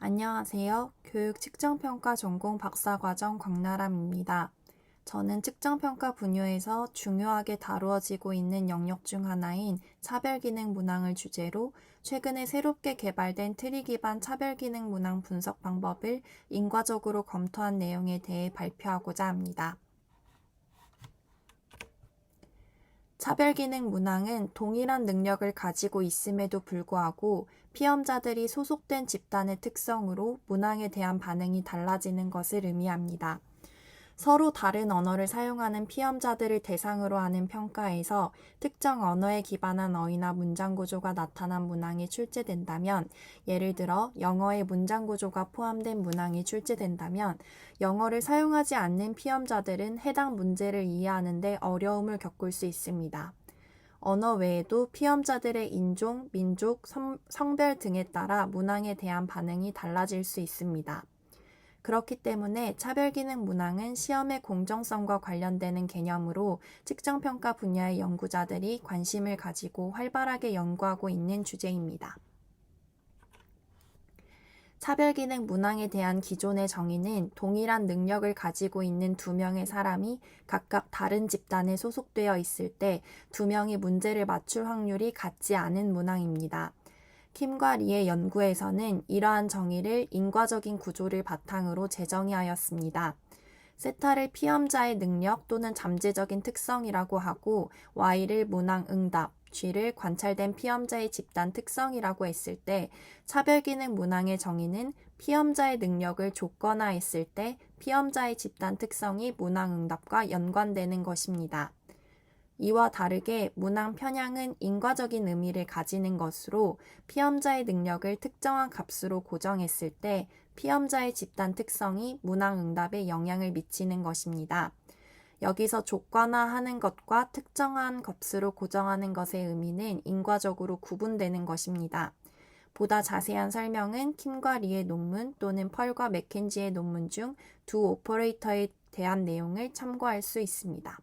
안녕하세요. 교육 측정평가 전공 박사과정 광나람입니다. 저는 측정평가 분야에서 중요하게 다루어지고 있는 영역 중 하나인 차별기능 문항을 주제로 최근에 새롭게 개발된 트리 기반 차별기능 문항 분석 방법을 인과적으로 검토한 내용에 대해 발표하고자 합니다. 차별기능 문항은 동일한 능력을 가지고 있음에도 불구하고 피험자들이 소속된 집단의 특성으로 문항에 대한 반응이 달라지는 것을 의미합니다. 서로 다른 언어를 사용하는 피험자들을 대상으로 하는 평가에서 특정 언어에 기반한 어휘나 문장 구조가 나타난 문항이 출제된다면, 예를 들어 영어의 문장 구조가 포함된 문항이 출제된다면 영어를 사용하지 않는 피험자들은 해당 문제를 이해하는 데 어려움을 겪을 수 있습니다. 언어 외에도 피험자들의 인종, 민족, 성별 등에 따라 문항에 대한 반응이 달라질 수 있습니다. 그렇기 때문에 차별기능 문항은 시험의 공정성과 관련되는 개념으로 측정평가 분야의 연구자들이 관심을 가지고 활발하게 연구하고 있는 주제입니다. 차별기능 문항에 대한 기존의 정의는 동일한 능력을 가지고 있는 두 명의 사람이 각각 다른 집단에 소속되어 있을 때 두 명이 문제를 맞출 확률이 같지 않은 문항입니다. 킴과 리의 연구에서는 이러한 정의를 인과적인 구조를 바탕으로 재정의하였습니다. 세타를 피험자의 능력 또는 잠재적인 특성이라고 하고 Y를 문항 응답, G를 관찰된 피험자의 집단 특성이라고 했을 때 차별기능 문항의 정의는 피험자의 능력을 조건화했을 때 피험자의 집단 특성이 문항 응답과 연관되는 것입니다. 이와 다르게 문항 편향은 인과적인 의미를 가지는 것으로 피험자의 능력을 특정한 값으로 고정했을 때 피험자의 집단 특성이 문항 응답에 영향을 미치는 것입니다. 여기서 조건화하는 것과 특정한 값으로 고정하는 것의 의미는 인과적으로 구분되는 것입니다. 보다 자세한 설명은 킴과 리의 논문 또는 펄과 맥켄지의 논문 중 두 오퍼레이터에 대한 내용을 참고할 수 있습니다.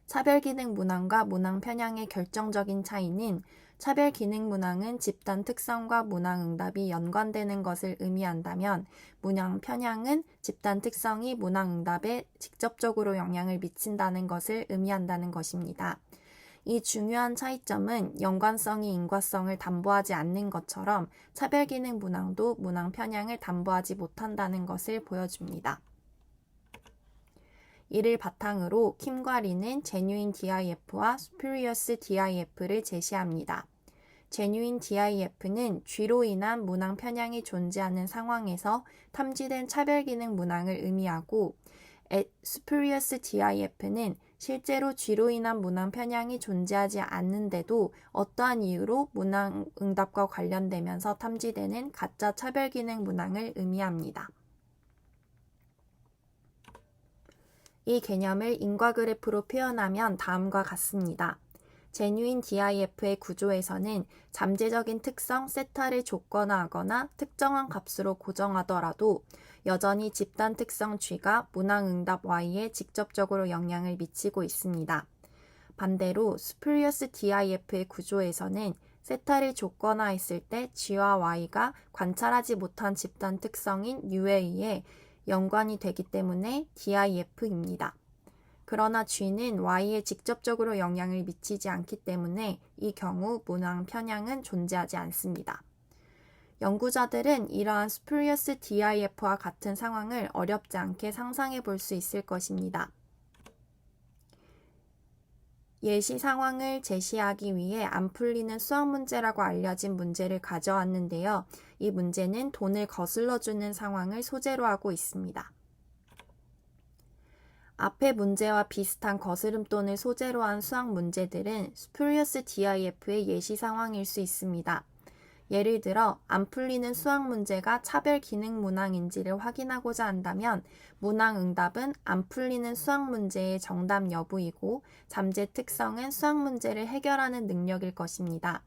차별기능 문항과 문항 편향의 결정적인 차이는 차별기능 문항은 집단 특성과 문항 응답이 연관되는 것을 의미한다면 문항 편향은 집단 특성이 문항 응답에 직접적으로 영향을 미친다는 것을 의미한다는 것입니다. 이 중요한 차이점은 연관성이 인과성을 담보하지 않는 것처럼 차별기능 문항도 문항 편향을 담보하지 못한다는 것을 보여줍니다. 이를 바탕으로 킴과 리는 genuine DIF와 spurious DIF를 제시합니다. genuine DIF는 G로 인한 문항 편향이 존재하는 상황에서 탐지된 차별기능 문항을 의미하고 spurious DIF는 실제로 G로 인한 문항 편향이 존재하지 않는데도 어떠한 이유로 문항 응답과 관련되면서 탐지되는 가짜 차별기능 문항을 의미합니다. 이 개념을 인과그래프로 표현하면 다음과 같습니다. genuine DIF의 구조에서는 잠재적인 특성 세타를 조건화하거나 특정한 값으로 고정하더라도 여전히 집단 특성 G가 문항 응답 Y에 직접적으로 영향을 미치고 있습니다. 반대로 spurious DIF의 구조에서는 세타를 조건화했을 때 G와 Y가 관찰하지 못한 집단 특성인 U에 의해 연관이 되기 때문에 DIF입니다. 그러나 G는 Y에 직접적으로 영향을 미치지 않기 때문에 이 경우 문항 편향은 존재하지 않습니다. 연구자들은 이러한 spurious DIF와 같은 상황을 어렵지 않게 상상해 볼 수 있을 것입니다. 예시 상황을 제시하기 위해 안 풀리는 수학 문제라고 알려진 문제를 가져왔는데요. 이 문제는 돈을 거슬러주는 상황을 소재로 하고 있습니다. 앞의 문제와 비슷한 거스름돈을 소재로 한 수학 문제들은 spurious DIF의 예시 상황일 수 있습니다. 예를 들어 안 풀리는 수학 문제가 차별 기능 문항인지를 확인하고자 한다면 문항 응답은 안 풀리는 수학 문제의 정답 여부이고 잠재 특성은 수학 문제를 해결하는 능력일 것입니다.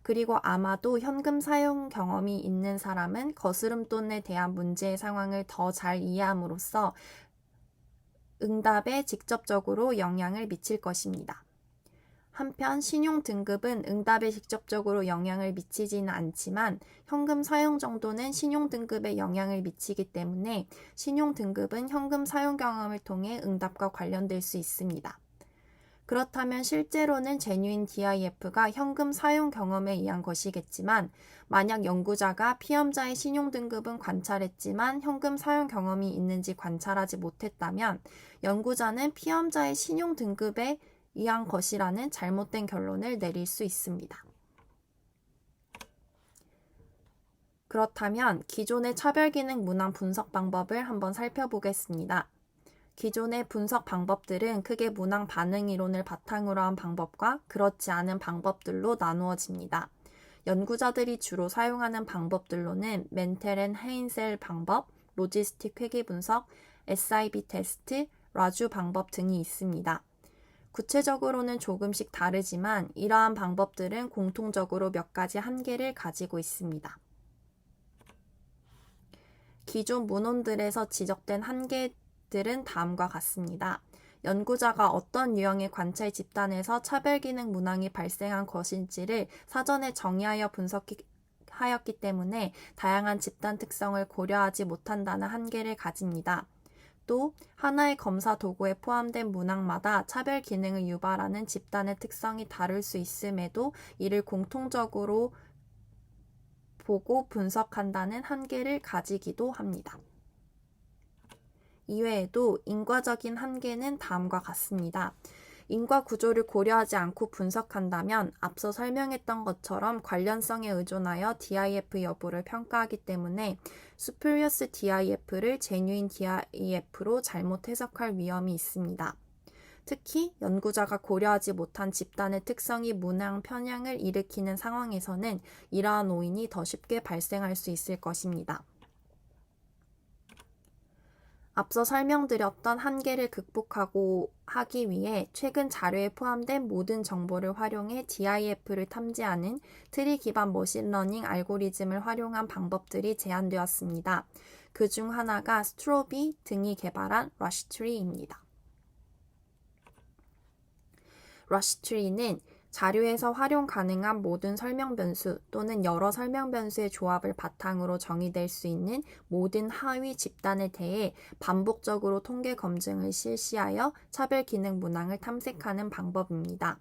그리고 아마도 현금 사용 경험이 있는 사람은 거스름돈에 대한 문제의 상황을 더 잘 이해함으로써 응답에 직접적으로 영향을 미칠 것입니다. 한편 신용 등급은 응답에 직접적으로 영향을 미치지는 않지만 현금 사용 정도는 신용 등급에 영향을 미치기 때문에 신용 등급은 현금 사용 경험을 통해 응답과 관련될 수 있습니다. 그렇다면 실제로는 제뉴인 DIF가 현금 사용 경험에 의한 것이겠지만 만약 연구자가 피험자의 신용 등급은 관찰했지만 현금 사용 경험이 있는지 관찰하지 못했다면 연구자는 피험자의 신용 등급에 의한 것이라는 잘못된 결론을 내릴 수 있습니다. 그렇다면 기존의 차별기능 문항 분석 방법을 한번 살펴보겠습니다. 기존의 분석 방법들은 크게 문항 반응 이론을 바탕으로 한 방법과 그렇지 않은 방법들로 나누어집니다. 연구자들이 주로 사용하는 방법들로는 멘텔 앤 헤인셀 방법, 로지스틱 회계 분석, SIB 테스트, 라주 방법 등이 있습니다. 구체적으로는 조금씩 다르지만 이러한 방법들은 공통적으로 몇 가지 한계를 가지고 있습니다. 기존 문헌들에서 지적된 한계들은 다음과 같습니다. 연구자가 어떤 유형의 관찰 집단에서 차별기능 문항이 발생한 것인지를 사전에 정의하여 분석하였기 때문에 다양한 집단 특성을 고려하지 못한다는 한계를 가집니다. 또 하나의 검사 도구에 포함된 문항마다 차별 기능을 유발하는 집단의 특성이 다를 수 있음에도 이를 공통적으로 보고 분석한다는 한계를 가지기도 합니다. 이외에도 인과적인 한계는 다음과 같습니다. 인과 구조를 고려하지 않고 분석한다면 앞서 설명했던 것처럼 관련성에 의존하여 DIF 여부를 평가하기 때문에 스푸리어스 DIF를 제뉴인 DIF로 잘못 해석할 위험이 있습니다. 특히 연구자가 고려하지 못한 집단의 특성이 문항 편향을 일으키는 상황에서는 이러한 오인이 더 쉽게 발생할 수 있을 것입니다. 앞서 설명드렸던 한계를 극복하고 하기 위해 최근 자료에 포함된 모든 정보를 활용해 DIF를 탐지하는 트리 기반 머신러닝 알고리즘을 활용한 방법들이 제안되었습니다. 그 중 하나가 스트로비 등이 개발한 러시트리입니다. 러시트리는 자료에서 활용 가능한 모든 설명 변수 또는 여러 설명 변수의 조합을 바탕으로 정의될 수 있는 모든 하위 집단에 대해 반복적으로 통계 검증을 실시하여 차별 기능 문항을 탐색하는 방법입니다.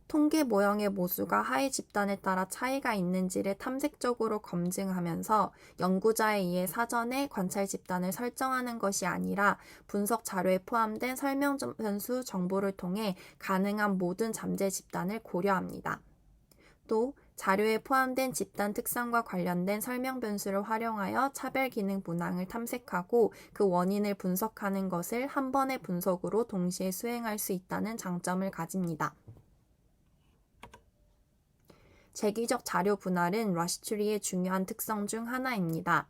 통계 모형의 모수가 하위 집단에 따라 차이가 있는지를 탐색적으로 검증하면서 연구자에 의해 사전에 관찰 집단을 설정하는 것이 아니라 분석 자료에 포함된 설명 변수 정보를 통해 가능한 모든 잠재 집단을 고려합니다. 또 자료에 포함된 집단 특성과 관련된 설명 변수를 활용하여 차별 기능 문항을 탐색하고 그 원인을 분석하는 것을 한 번의 분석으로 동시에 수행할 수 있다는 장점을 가집니다. 재기적 자료 분할은 러시트리의 중요한 특성 중 하나입니다.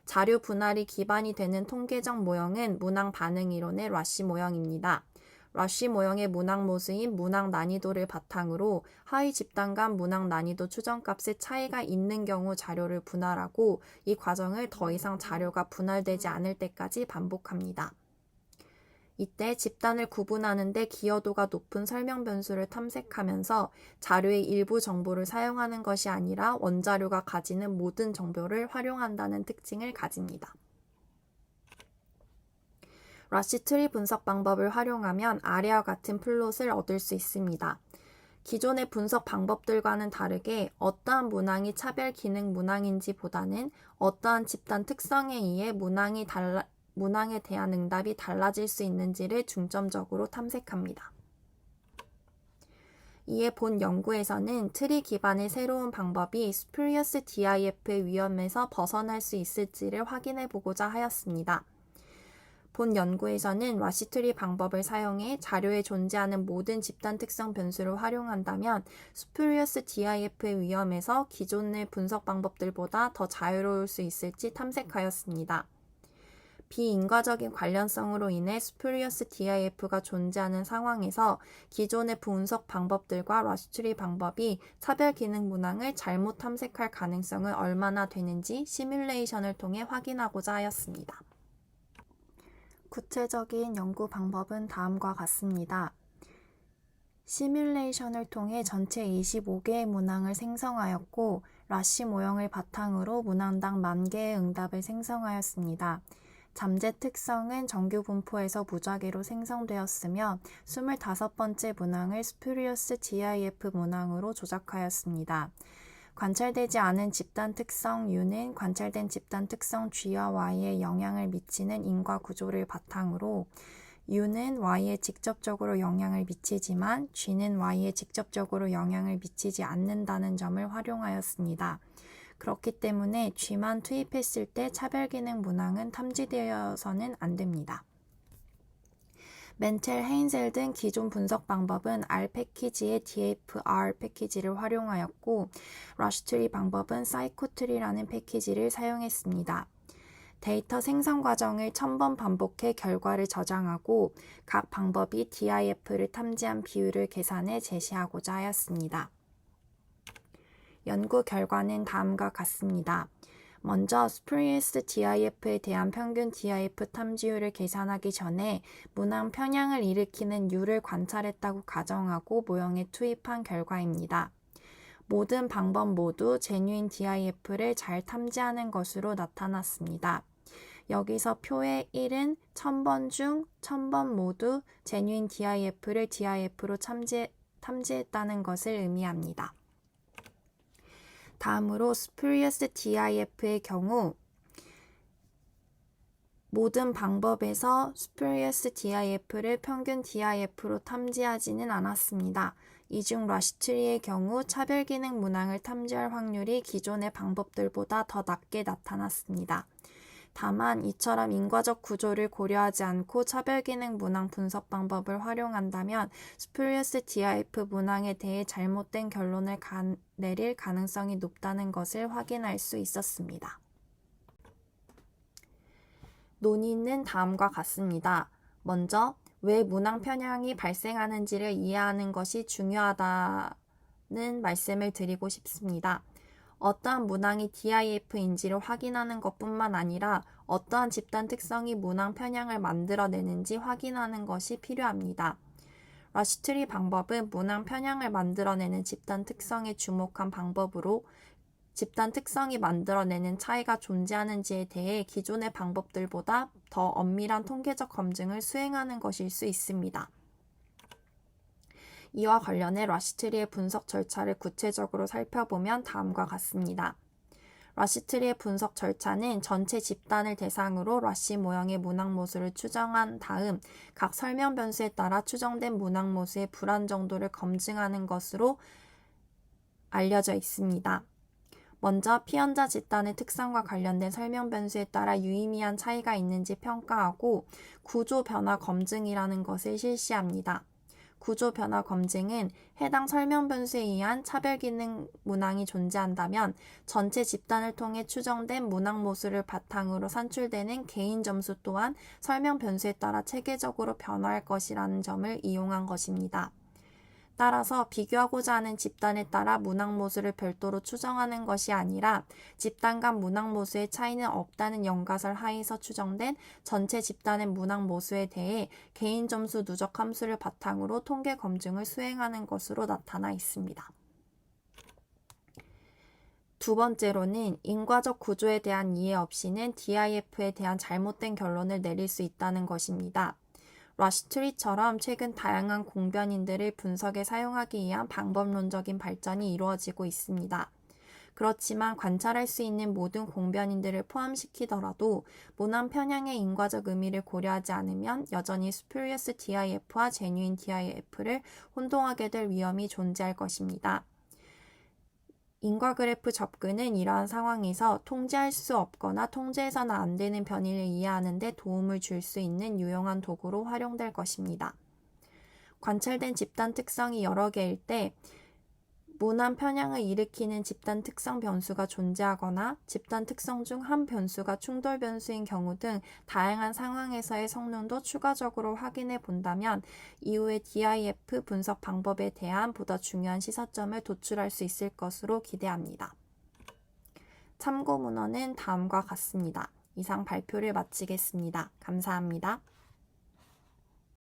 자료 분할이 기반이 되는 통계적 모형은 문항 반응 이론의 러시 모형입니다. 러시 모형의 문항 모수인 문항 난이도를 바탕으로 하위 집단 간 문항 난이도 추정값의 차이가 있는 경우 자료를 분할하고 이 과정을 더 이상 자료가 분할되지 않을 때까지 반복합니다. 이때 집단을 구분하는 데 기여도가 높은 설명 변수를 탐색하면서 자료의 일부 정보를 사용하는 것이 아니라 원자료가 가지는 모든 정보를 활용한다는 특징을 가집니다. 러시트리 분석 방법을 활용하면 아래와 같은 플롯을 얻을 수 있습니다. 기존의 분석 방법들과는 다르게 어떠한 문항이 차별 기능 문항인지 보다는 어떠한 집단 특성에 의해 문항에 대한 응답이 달라질 수 있는지를 중점적으로 탐색합니다. 이에 본 연구에서는 트리 기반의 새로운 방법이 스푸리어스 DIF의 위험에서 벗어날 수 있을지를 확인해 보고자 하였습니다. 본 연구에서는 러시트리 방법을 사용해 자료에 존재하는 모든 집단 특성 변수를 활용한다면 스푸리어스 DIF의 위험에서 기존의 분석 방법들보다 더 자유로울 수 있을지 탐색하였습니다. 비인과적인 관련성으로 인해 스푸리어스 DIF가 존재하는 상황에서 기존의 분석 방법들과 러시트리 방법이 차별 기능 문항을 잘못 탐색할 가능성은 얼마나 되는지 시뮬레이션을 통해 확인하고자 하였습니다. 구체적인 연구 방법은 다음과 같습니다. 시뮬레이션을 통해 전체 25개의 문항을 생성하였고 라시 모형을 바탕으로 문항당 10,000개의 응답을 생성하였습니다. 잠재 특성은 정규 분포에서 무작위로 생성되었으며 25번째 문항을 스퓨리어스 GIF 문항으로 조작하였습니다. 관찰되지 않은 집단 특성 U는 관찰된 집단 특성 G와 Y에 영향을 미치는 인과 구조를 바탕으로 U는 Y에 직접적으로 영향을 미치지만 G는 Y에 직접적으로 영향을 미치지 않는다는 점을 활용하였습니다. 그렇기 때문에 G만 투입했을 때 차별기능 문항은 탐지되어서는 안 됩니다. 멘첼, 헤인셀 등 기존 분석 방법은 R 패키지의 DFR 패키지를 활용하였고 러시트리 방법은 사이코트리라는 패키지를 사용했습니다. 데이터 생성 과정을 1000번 반복해 결과를 저장하고 각 방법이 DIF를 탐지한 비율을 계산해 제시하고자 하였습니다. 연구 결과는 다음과 같습니다. 먼저 스프리어스 DIF에 대한 평균 DIF 탐지율을 계산하기 전에 문항 편향을 일으키는 U를 관찰했다고 가정하고 모형에 투입한 결과입니다. 모든 방법 모두 제뉴인 DIF를 잘 탐지하는 것으로 나타났습니다. 여기서 표의 1은 1000번 중 1000번 모두 제뉴인 DIF를 DIF로 탐지했다는 것을 의미합니다. 다음으로 스퓨리어스 DIF의 경우 모든 방법에서 스퓨리어스 DIF를 평균 DIF로 탐지하지는 않았습니다. 이 중 러시트리의 경우 차별기능 문항을 탐지할 확률이 기존의 방법들보다 더 낮게 나타났습니다. 다만 이처럼 인과적 구조를 고려하지 않고 차별기능 문항 분석 방법을 활용한다면 스퓨리어스 DIF 문항에 대해 잘못된 결론을 내릴 가능성이 높다는 것을 확인할 수 있었습니다. 논의는 다음과 같습니다. 먼저 왜 문항 편향이 발생하는지를 이해하는 것이 중요하다는 말씀을 드리고 싶습니다. 어떠한 문항이 DIF인지를 확인하는 것뿐만 아니라 어떠한 집단 특성이 문항 편향을 만들어내는지 확인하는 것이 필요합니다. 러시트리 방법은 문항 편향을 만들어내는 집단 특성에 주목한 방법으로 집단 특성이 만들어내는 차이가 존재하는지에 대해 기존의 방법들보다 더 엄밀한 통계적 검증을 수행하는 것일 수 있습니다. 이와 관련해 러시트리의 분석 절차를 구체적으로 살펴보면 다음과 같습니다. 러시트리의 분석 절차는 전체 집단을 대상으로 러시 모형의 문항모수를 추정한 다음 각 설명 변수에 따라 추정된 문항모수의 불안 정도를 검증하는 것으로 알려져 있습니다. 먼저 피언자 집단의 특성과 관련된 설명 변수에 따라 유의미한 차이가 있는지 평가하고 구조 변화 검증이라는 것을 실시합니다. 구조 변화 검증은 해당 설명 변수에 의한 차별 기능 문항이 존재한다면 전체 집단을 통해 추정된 문항 모수를 바탕으로 산출되는 개인 점수 또한 설명 변수에 따라 체계적으로 변화할 것이라는 점을 이용한 것입니다. 따라서 비교하고자 하는 집단에 따라 문항 모수를 별도로 추정하는 것이 아니라 집단 간 문항 모수의 차이는 없다는 연가설 하에서 추정된 전체 집단의 문항 모수에 대해 개인 점수 누적 함수를 바탕으로 통계 검증을 수행하는 것으로 나타나 있습니다. 두 번째로는 인과적 구조에 대한 이해 없이는 DIF에 대한 잘못된 결론을 내릴 수 있다는 것입니다. 러시트리처럼 최근 다양한 공변인들을 분석에 사용하기 위한 방법론적인 발전이 이루어지고 있습니다. 그렇지만 관찰할 수 있는 모든 공변인들을 포함시키더라도 문항 편향의 인과적 의미를 고려하지 않으면 여전히 스퓨리어스 DIF와 제뉴인 DIF를 혼동하게 될 위험이 존재할 것입니다. 인과 그래프 접근은 이러한 상황에서 통제할 수 없거나 통제해서는 안 되는 변이를 이해하는 데 도움을 줄 수 있는 유용한 도구로 활용될 것입니다. 관찰된 집단 특성이 여러 개일 때 문항 편향을 일으키는 집단 특성 변수가 존재하거나 집단 특성 중 한 변수가 충돌 변수인 경우 등 다양한 상황에서의 성능도 추가적으로 확인해 본다면 이후의 DIF 분석 방법에 대한 보다 중요한 시사점을 도출할 수 있을 것으로 기대합니다. 참고 문헌은 다음과 같습니다. 이상 발표를 마치겠습니다. 감사합니다.